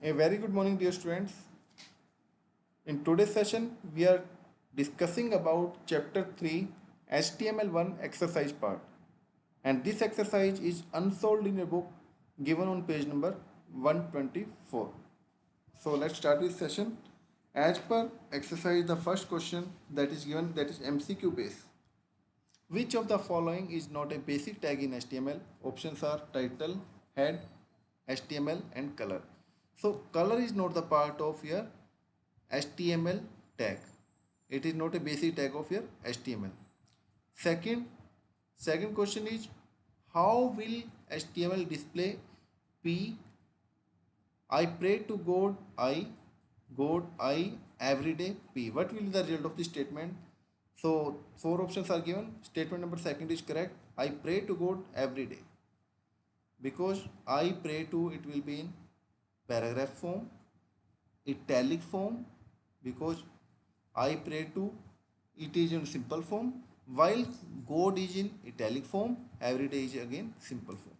A very good morning, dear students. In today's session, we are discussing about chapter 3 HTML1 exercise part. And this exercise is unsolved in a book given on page number 124. So let's start this session. As per exercise, the first question that is given, that is MCQ base. Which of the following is not a basic tag in HTML? Options are title, head, HTML and color. So color is not the part of your HTML tag. It is not a basic tag of your HTML. Second, second question is how will HTML display P? I pray to God I every day P. What will be the result of this statement? So four options are given. Statement number second is correct. I pray to God every day. Because I pray to, it will be in paragraph form, italic form, because I pray to, it is in simple form, while God is in italic form, every day is again simple form.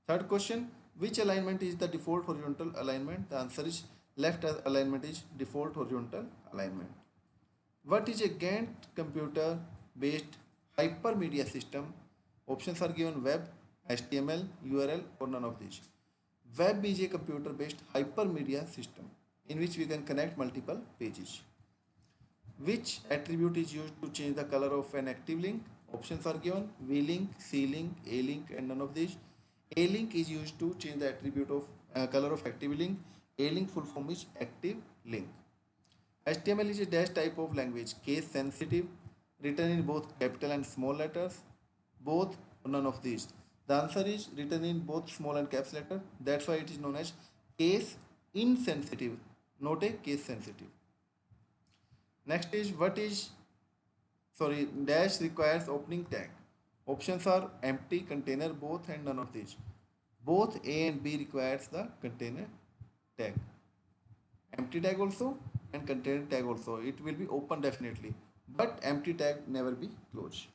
Third question, which alignment is the default horizontal alignment? The answer is left alignment is default horizontal alignment. What is a Gantt computer based hypermedia system? Options are given: web, HTML, URL or none of these. Web is a computer based hypermedia system in which we can connect multiple pages. Which attribute is used to change the color of an active link? Options are given: V-link, C-link, A-link and none of these. A-link is used to change the attribute of color of active link. A-link full form is active link. HTML is a dash type of language, case sensitive, written in both capital and small letters, both or none of these. The answer is written in both small and caps letter. That's why it is known as case insensitive, not a case sensitive. Next is dash requires opening tag. Options are empty, container, both and none of these. Both A and B requires the container tag. Empty tag also and container tag also. It will be open definitely, but empty tag never be closed.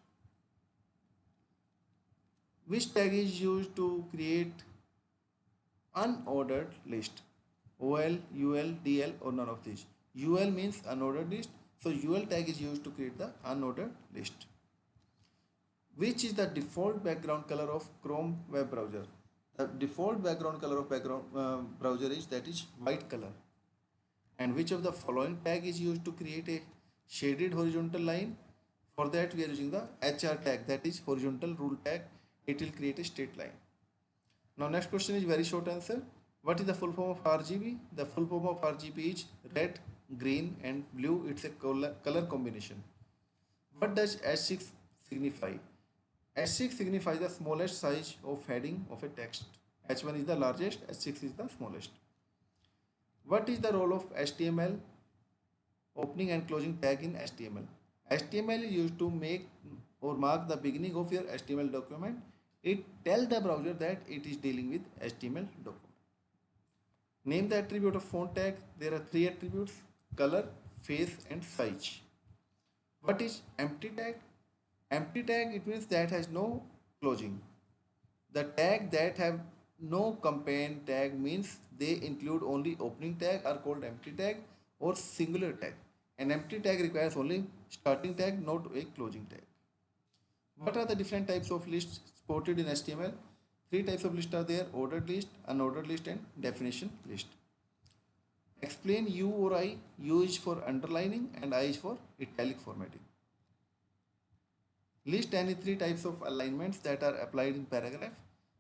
Which tag is used to create unordered list? OL, UL, DL or none of these. UL means unordered list. So UL tag is used to create the unordered list. Which is the default background color of Chrome web browser? The default background color of browser is white color. And which of the following tag is used to create a shaded horizontal line? For that we are using the HR tag, that is horizontal rule tag. It will create a straight line. Now next question is very short answer. What is the full form of RGB? The full form of RGB is red, green and blue. It's a color combination. What does H6 signify? H6 signifies the smallest size of heading of a text. H1 is the largest, H6 is the smallest. What is the role of HTML opening and closing tag in HTML? HTML is used to make or mark the beginning of your HTML document. It tells the browser that it is dealing with HTML document. Name the attribute of font tag. There are three attributes: color, face and size. What is empty tag? Empty tag, it means that has no closing. The tag that have no companion tag means they include only opening tag are called empty tag or singular tag. An empty tag requires only starting tag, not a closing tag. What are the different types of lists supported in HTML? Three types of lists are there: ordered list, unordered list and definition list. Explain U or I. U is for underlining and I is for italic formatting. List any three types of alignments that are applied in paragraph.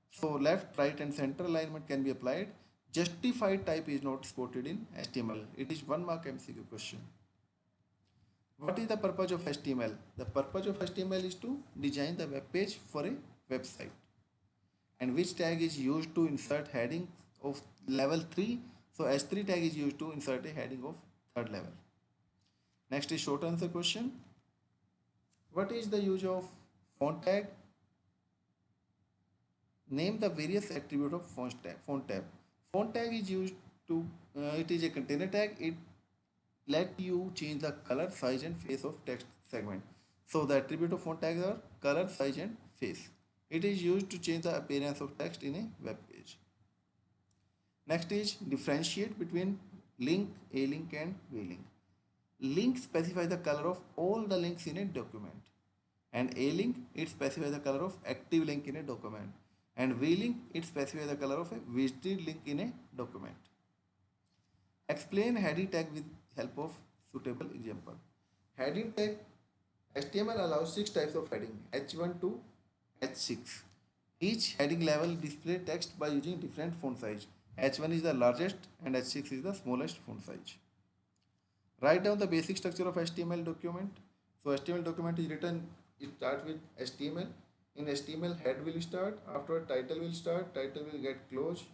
So left, right and center alignment can be applied. Justified type is not supported in HTML. It is 1 mark MCQ question. What is the purpose of HTML? The purpose of HTML is to design the web page for a website. And which tag is used to insert heading of level 3? So H3 tag is used to insert a heading of third level. Next is short answer question. What is the use of font tag? Name the various attributes of font tab. Font tag is used to, it is a container tag. It let you change the color, size and face of text segment. So the attribute of font tags are color, size and face. It is used to change the appearance of text in a web page. Next is differentiate between link, a link and v link. Link specifies the color of all the links in a document, and a link it specifies the color of active link in a document, and v link it specifies the color of a visited link in a document. Explain heading tag with help of suitable example. Heading tag HTML allows 6 types of heading H1 to H6. Each heading level display text by using different font size. H1 is the largest and H6 is the smallest font size. Write down the basic structure of HTML document. So HTML document is written, it starts with HTML. In HTML head will start, afterward title will start, title will get closed,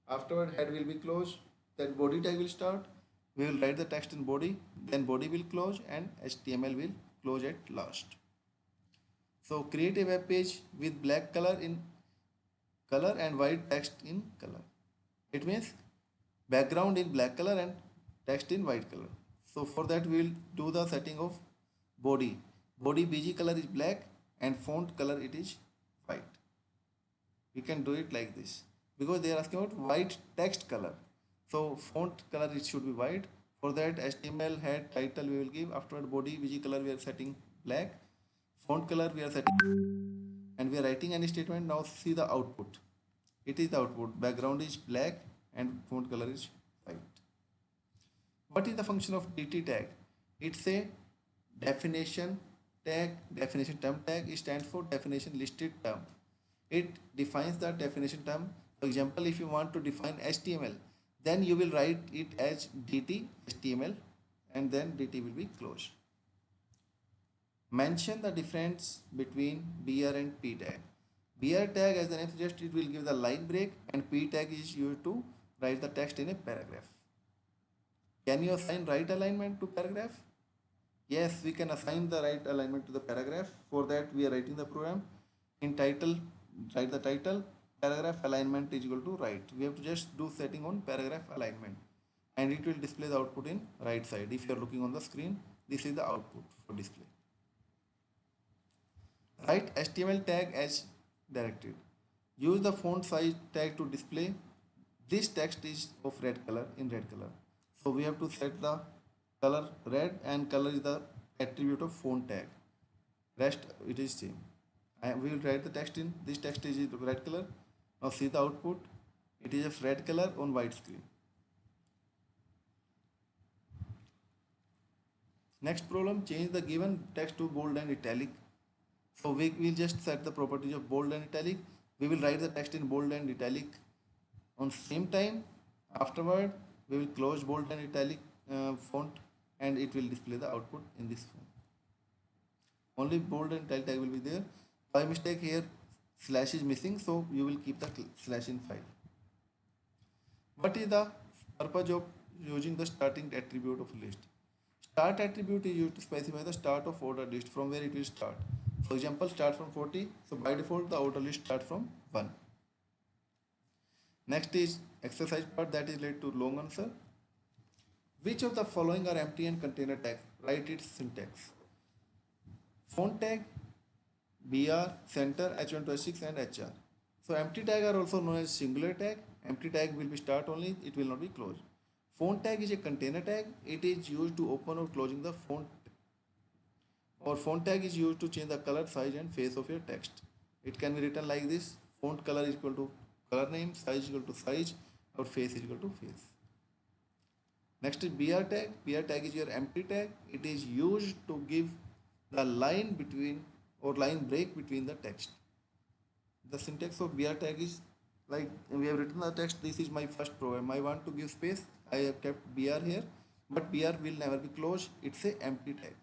afterward head will be closed, then body tag will start, we will write the text in body, then body will close and HTML will close at last. So create a web page with black color in color and white text in color. It means background in black color and text in white color. So for that we will do the setting of body. Body BG color is black and font color it is white. We can do it like this because they are asking about white text color. So font color it should be white. For that HTML head title we will give. Afterward body BG color we are setting black. Font color we are setting, and we are writing any statement. Now see the output. It is the output. Background is black and font color is white. What is the function of DT tag? It's a definition tag. Definition term tag. It stands for definition listed term. It defines the definition term. For example, if you want to define HTML, then you will write it as DT HTML and then DT will be closed. Mention the difference between BR and P tag. BR tag, as the name suggests, it will give the line break, and P tag is used to write the text in a paragraph. Can you assign right alignment to paragraph? Yes, we can assign the right alignment to the paragraph. For that, we are writing the program. In title, write the title. Paragraph alignment is equal to right. We have to just do setting on paragraph alignment, and it will display the output in right side. If you are looking on the screen, this is the output for display. Write HTML tag as directed. Use the font size tag to display. This text is of red color in red color. So we have to set the color red, and color is the attribute of font tag. Rest it is same. We will write the text in. This text is red color. Now see the output. It is of red color on white screen. Next problem, change the given text to bold and italic. So we will just set the properties of bold and italic. We will write the text in bold and italic on same time. Afterward, we will close bold and italic font, and it will display the output in this form. Only bold and italic tag will be there. By mistake here slash is missing, so you will keep the slash in file. What is the purpose of using the starting attribute of list? Start attribute is used to specify the start of order list, from where it will start. For example, start from 40. So by default, the order list start from 1. Next is exercise part, that is related to long answer. Which of the following are empty and container tags? Write its syntax. Font tag, BR, center, H1 to H6 and HR. So empty tag are also known as singular tag. Empty tag will be start only, it will not be closed. Font tag is a container tag. It is used to open or closing the font. Or font tag is used to change the color, size and face of your text. It can be written like this. Font color is equal to color name, size is equal to size, or face is equal to face. Next is BR tag. BR tag is your empty tag. It is used to give the line between or line break between the text. The syntax of BR tag is like we have written the text. This is my first program. I want to give space. I have kept BR here, but BR will never be closed. It's a empty tag,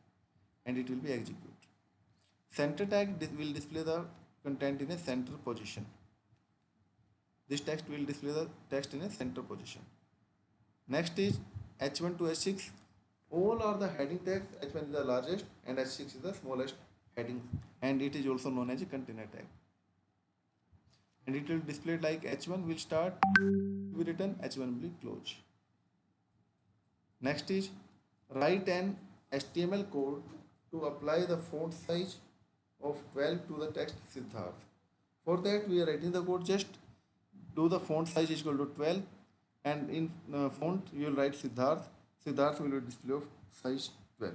and it will be executed. Center tag will display the content in a center position. This text will display the text in a center position. Next is H1 to H6. All are the heading tags. H1 is the largest and H6 is the smallest heading, and it is also known as a container tag. And it will display like H1 will start, will be written, H1 will be close. Next is write an HTML code to apply the font size of 12 to the text Siddharth. For that we are writing the code, just do the font size is equal to 12 and in font you will write Siddharth. Siddharth will be display of size 12.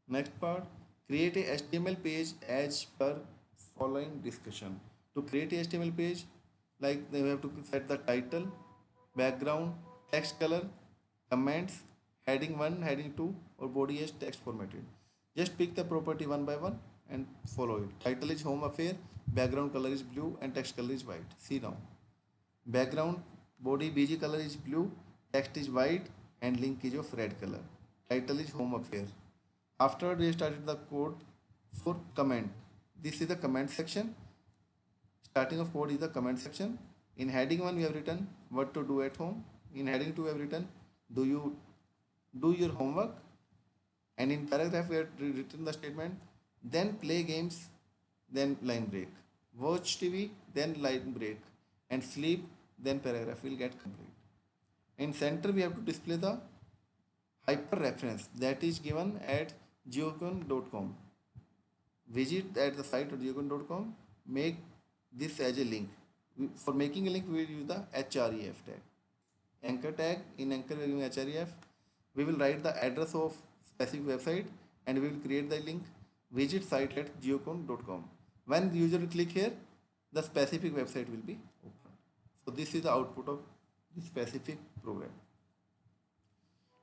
Next part, create a HTML page as per following discussion. To create a HTML page, like they have to set the title, background, text color, comments, heading 1, heading 2, or body as text formatted. Just pick the property one by one and follow it. Title is home affair, background color is blue, and text color is white. See now. Background body BG color is blue, text is white, and link is of red color. Title is home affair. After we started the code for comment. This is the comment section. Starting of code is the comment section. In heading 1 we have written what to do at home. In heading 2 we have written do you do your homework. And in paragraph we have written the statement then play games, then line break. Watch TV, then line break. And sleep, then paragraph will get complete. In center we have to display the hyper reference that is given at geocon.com. Visit at the site of geocon.com. Make this as a link. For making a link, we will use the href tag. Anchor tag, in anchor we will use href. We will write the address of specific website and we will create the link. Visit site at geocon.com. When the user will click here, the specific website will be open. So this is the output of this specific program.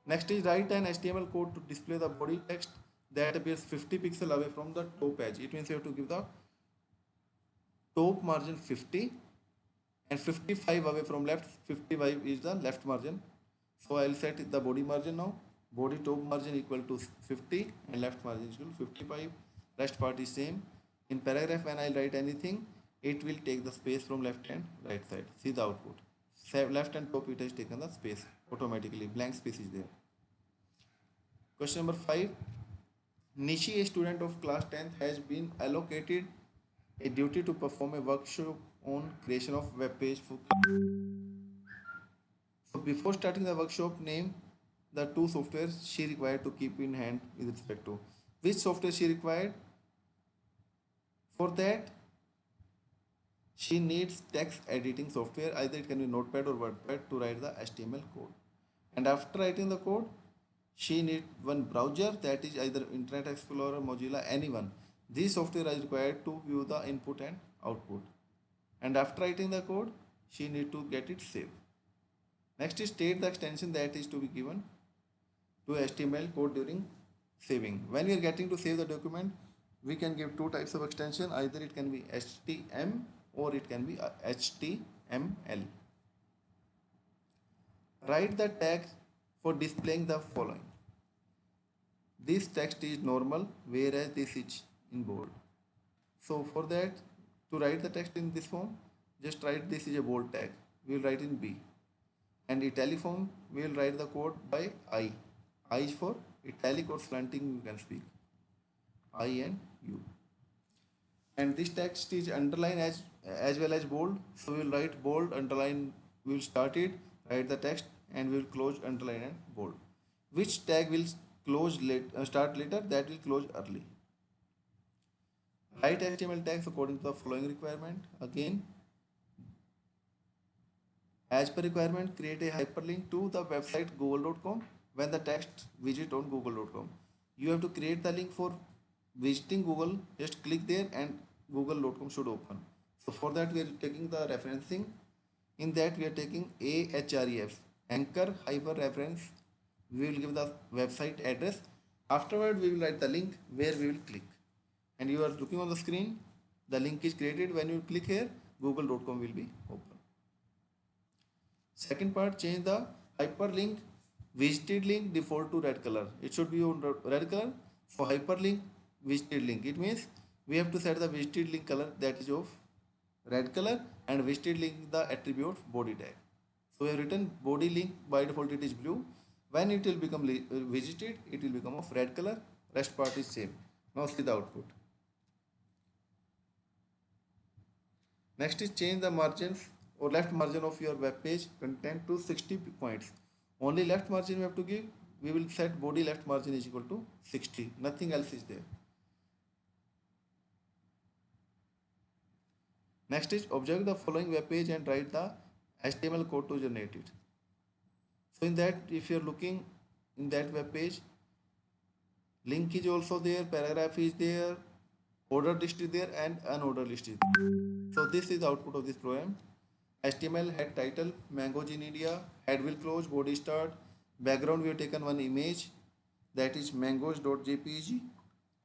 Next is write an HTML code to display the body text that appears 50 pixels away from the top edge. It means you have to give the top margin 50 and 55 away from left. 55 is the left margin. So I will set the body margin now. Body top margin equal to 50 and left margin is equal to 55. Rest part is same. In paragraph when I write anything, it will take the space from left and right side. See the output. Left and top it has taken the space automatically. Blank space is there. Question number 5. Nishi, a student of class 10th, has been allocated a duty to perform a workshop on creation of web page for. So before starting the workshop, name the two softwares she required to keep in hand with respect to. Which software she required? For that, she needs text editing software. Either it can be Notepad or WordPad to write the HTML code. And after writing the code, she needs one browser, that is either Internet Explorer, Mozilla, anyone. This software is required to view the input and output. And after writing the code, she needs to get it saved. Next is state the extension that is to be given to HTML code during saving. When we are getting to save the document, we can give two types of extension. Either it can be HTML or it can be HTML. Write the tag for displaying the following. This text is normal, whereas this is in bold. So for that, to write the text in this form, just write this is a bold tag. We will write in B. And italic form, we will write the code by I. I is for italic or slanting, you can speak. I and U. And this text is underlined as well as bold. So we will write bold, underline, we will start it, write the text, and we will close, underline and bold. Which tag will close start later, that will close early. Write HTML tags according to the following requirement. Again, as per requirement, create a hyperlink to the website google.com when the text visit on google.com. You have to create the link for visiting Google. Just click there and google.com should open. So for that we are taking the referencing. In that we are taking ahref, anchor hyper reference. We will give the website address. Afterward we will write the link where we will click. And you are looking on the screen, the link is created. When you click here, google.com will be open. Second part, change the hyperlink visited link default to red color. It should be on red color. For hyperlink visited link, it means we have to set the visited link color that is of red color and visited link the attribute body tag. So we have written body link, by default it is blue. When it will become visited, it will become of red color. Rest part is same. Now see the output. Next is change the margins or left margin of your web page content to 60 points. Only left margin we have to give. We will set body left margin is equal to 60. Nothing else is there. Next is observe the following web page and write the HTML code to generate it. So in that, if you are looking in that web page, link is also there, paragraph is there, order list is there, and unordered list is there. So this is the output of this program. HTML head title, Mango in India, head will close, body start, background we have taken one image, that is mangoes.jpg.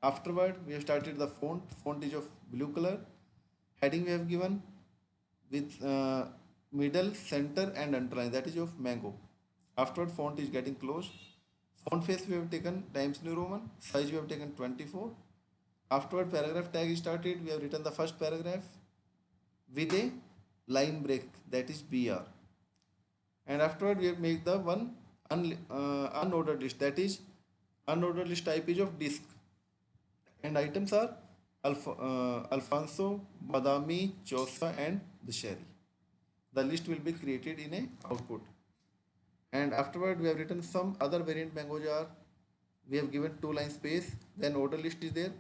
Afterward we have started the font is of blue color, heading we have given with middle, center and underline, that is of mango. Afterward font is getting closed. Font face we have taken Times New Roman, size we have taken 24. Afterward paragraph tag is started, we have written the first paragraph with a line break, that is BR. And afterward we have made the one unordered list, that is unordered list type is of disk, and items are Alfonso, Badami, Chosa and the Sherry. The list will be created in a output. And afterward we have written some other variant mango jar. We have given 2 line space, then order list is there,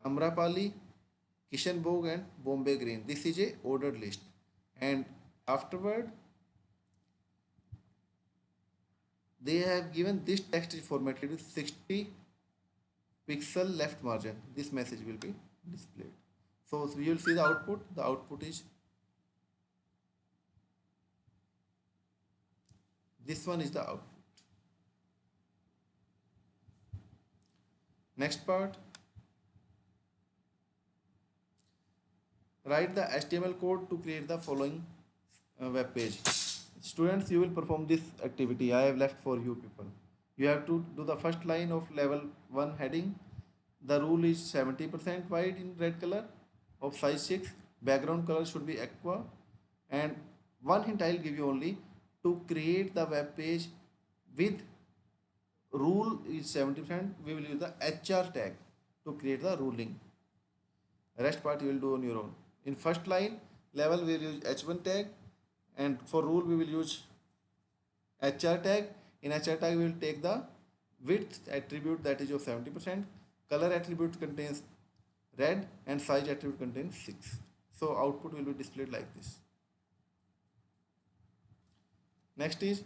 Amrapali, Kishanbhog and Bombay Green. This is a ordered list. And afterward they have given this text is formatted with 60 pixel left margin. This message will be displayed. So we will see the output. The output is this one is the output. Next part, write the HTML code to create the following web page. Students, you will perform this activity. I have left for you people. You have to do the first line of level 1 heading. The rule is 70% white in red color of size 6. Background color should be aqua. And one hint I will give you only, to create the web page with rule is 70%, we will use the HR tag to create the ruling. Rest part you will do on your own. In first line level we will use H1 tag, and for rule we will use HR tag. In HR tag we will take the width attribute, that is of 70%, color attribute contains red, and size attribute contains 6. So output will be displayed like this. Next is,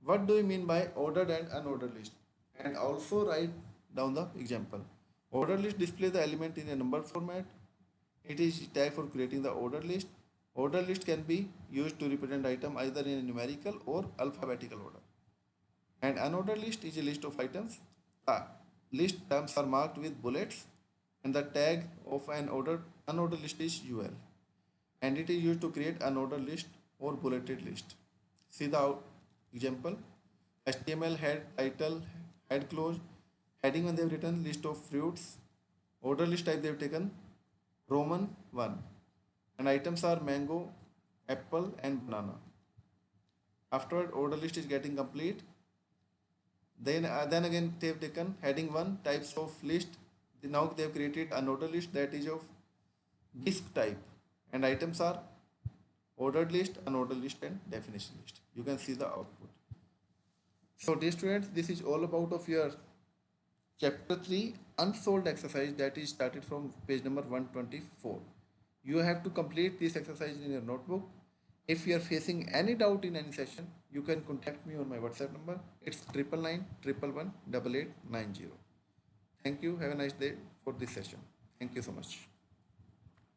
what do you mean by ordered and unordered list? And also write down the example. Ordered list displays the element in a number format. It is tag for creating the ordered list. Ordered list can be used to represent item either in a numerical or alphabetical order. And unordered list is a list of items. The list terms are marked with bullets, and the tag of an unordered list is UL. And it is used to create unordered list or bulleted list. See the example. HTML head title, head close, heading when they have written list of fruits. Order list type they have taken Roman 1, and items are mango, apple and banana. Afterward order list is getting complete. Then again they have taken heading 1 types of list. Now they have created an order list that is of disk type, and items are ordered list, unordered list and definition list. You can see the output. So dear students, this is all about of your chapter 3 unsolved exercise, that is started from page number 124. You have to complete this exercise in your notebook. If you are facing any doubt in any session, you can contact me on my WhatsApp number. It's 999 111 8890. Thank you. Have a nice day for this session. Thank you so much.